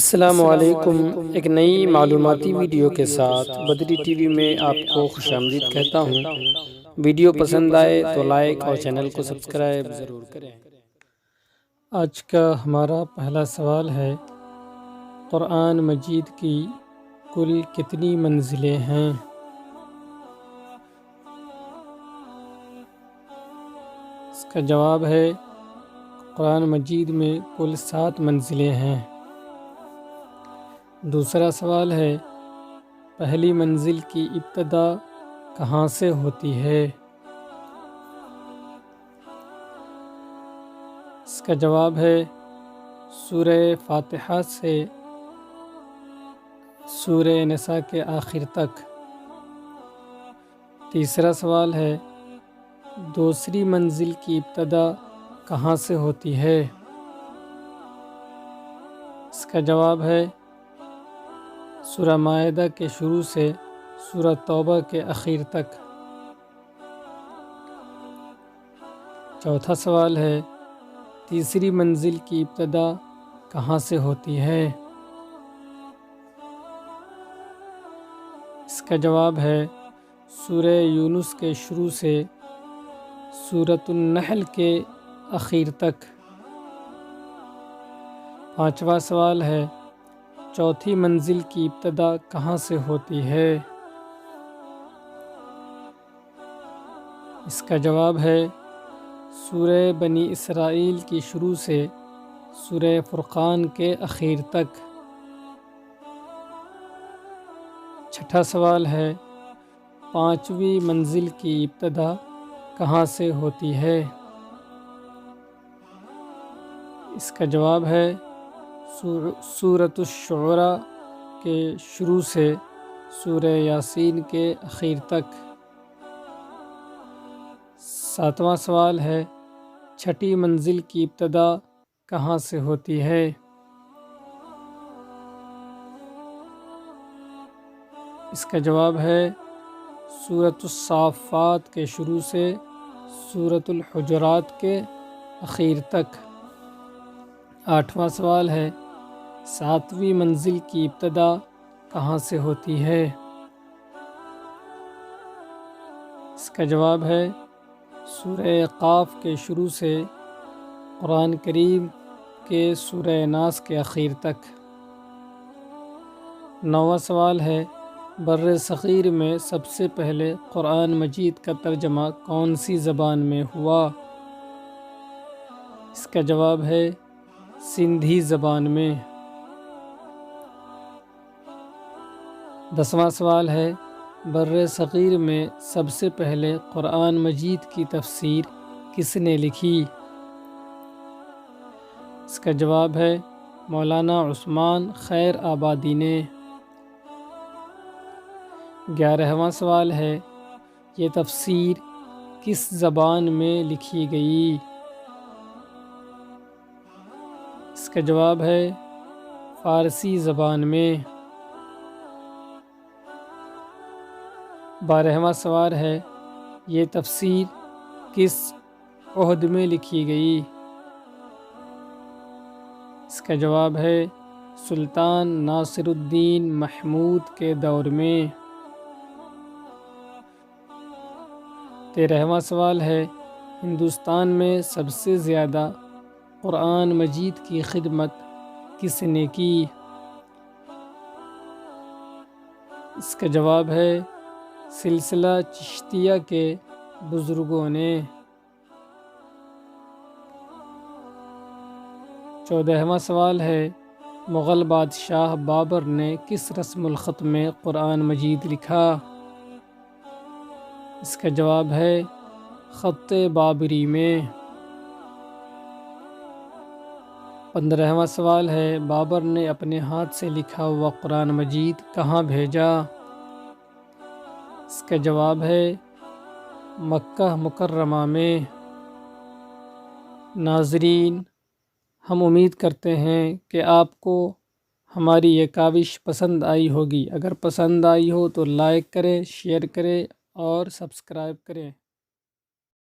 السلام علیکم۔ ایک نئی معلوماتی ویڈیو کے ساتھ بدری ٹی وی میں آپ کو خوش آمدید کہتا ہوں۔ ویڈیو پسند آئے تو لائک اور چینل کو سبسکرائب ضرور کریں۔ آج کا ہمارا پہلا سوال ہے، قرآن مجید کی کل کتنی منزلیں ہیں؟ اس کا جواب ہے، قرآن مجید میں کل 7 منزلیں ہیں۔ دوسرا سوال ہے، پہلی منزل کی ابتدا کہاں سے ہوتی ہے؟ اس کا جواب ہے، سورہ فاتحہ سے سورہ نساء کے آخر تک۔ تیسرا سوال ہے، دوسری منزل کی ابتدا کہاں سے ہوتی ہے؟ اس کا جواب ہے، سورہ مائدہ کے شروع سے سورہ توبہ کے اخیر تک۔ چوتھا سوال ہے، تیسری منزل کی ابتدا کہاں سے ہوتی ہے؟ اس کا جواب ہے، سورہ یونس کے شروع سے سورۃ النحل کے اخیر تک۔ پانچواں سوال ہے، چوتھی منزل کی ابتدا کہاں سے ہوتی ہے؟ اس کا جواب ہے، سورہ بنی اسرائیل کی شروع سے سورہ فرقان کے اخیر تک۔ چھٹا سوال ہے، پانچویں منزل کی ابتدا کہاں سے ہوتی ہے؟ اس کا جواب ہے، سورۃ الشعراء کے شروع سے سورہ یاسین کے اخیر تک۔ ساتواں سوال ہے، چھٹی منزل کی ابتدا کہاں سے ہوتی ہے؟ اس کا جواب ہے، سورۃ الصافات کے شروع سے سورۃ الحجرات کے اخیر تک۔ آٹھواں سوال ہے، ساتویں منزل کی ابتدا کہاں سے ہوتی ہے؟ اس کا جواب ہے، سورہ قاف کے شروع سے قرآن کریم کے سورہ ناس کے اخیر تک۔ نواں سوال ہے، بر صغیر میں سب سے پہلے قرآن مجید کا ترجمہ کون سی زبان میں ہوا؟ اس کا جواب ہے، سندھی زبان میں۔ 10واں سوال ہے، بر صغیر میں سب سے پہلے قرآن مجید کی تفسیر کس نے لکھی؟ اس کا جواب ہے، مولانا عثمان خیر آبادی نے۔ 11واں سوال ہے، یہ تفسیر کس زبان میں لکھی گئی؟ اس کا جواب ہے، فارسی زبان میں۔ 12واں سوال ہے، یہ تفسیر کس عہد میں لکھی گئی؟ اس کا جواب ہے، سلطان ناصر الدین محمود کے دور میں۔ 13واں سوال ہے، ہندوستان میں سب سے زیادہ قرآن مجید کی خدمت کس نے کی؟ اس کا جواب ہے، سلسلہ چشتیہ کے بزرگوں نے۔ 14واں سوال ہے، مغل بادشاہ بابر نے کس رسم الخط میں قرآن مجید لکھا؟ اس کا جواب ہے، خط بابری میں۔ 15واں سوال ہے، بابر نے اپنے ہاتھ سے لکھا ہوا قرآن مجید کہاں بھیجا؟ اس کا جواب ہے، مکہ مکرمہ میں۔ ناظرین، ہم امید کرتے ہیں کہ آپ کو ہماری یہ کاوش پسند آئی ہوگی۔ اگر پسند آئی ہو تو لائک کریں، شیئر کریں اور سبسکرائب کریں۔